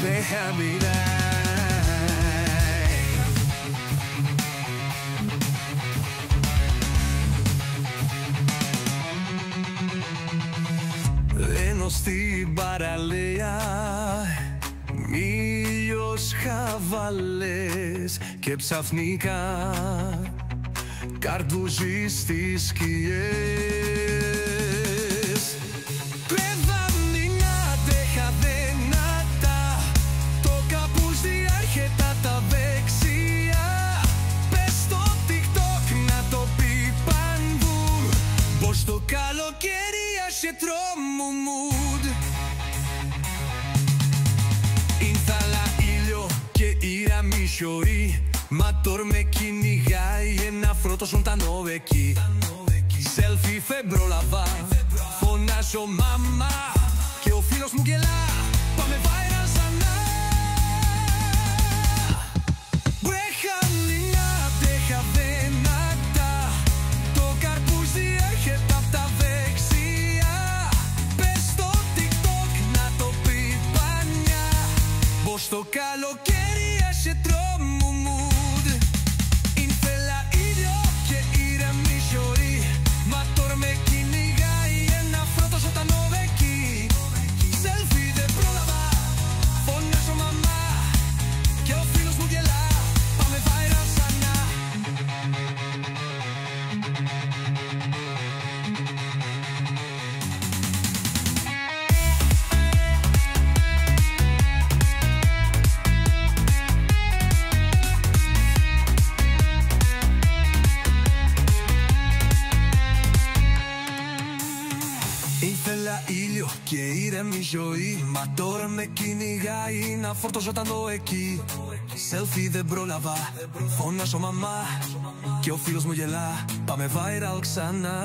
Déjame dar. Μπαίνω στην παραλία, ήλιος, χαβαλές και ξαφνικά καρπούζι στις σκιές. Πεδαμινά τέχα δυνατά, το καπούζι έρχεται τα δεξιά. Πες στο TikTok να το πει παντού, πως το καλοκαίρι έχει τρόμο mood. Ήθελα ήλιο και ήρεμη ζωή, μα τώρα με κυνηγάει ένα φρόντο ζωντανό εκεί. Selfie δεν πρόλαβα, φωνάζω μαμά και ο φίλος μου γελά, πάμε viral ξανά. Μπρέχανινά τέχα δυνατά, το καρπούζι έρχεται απ' τα δεξιά. Πες στο TikTok να το πει πανιά, πως το καλοκαίρι έχει τρόμο mood. Ήθελα ήλιο και ήρεμη ζωή, μα τώρα με κυνηγάει ένα φρόντο ζωντανό εκεί. Selfie δεν πρόλαβα, φωνάζω μαμά και ο φίλος μου γελά, πάμε viral ξανά. Ήθελα ήλιο και ήρεμη ζωή, μα τώρα με κυνηγάει ένα φρόντο ζωντανό εκεί. Selfie δεν πρόλαβα, φωνάζω μαμά και ο φίλος μου γελά, πάμε viral ξανά.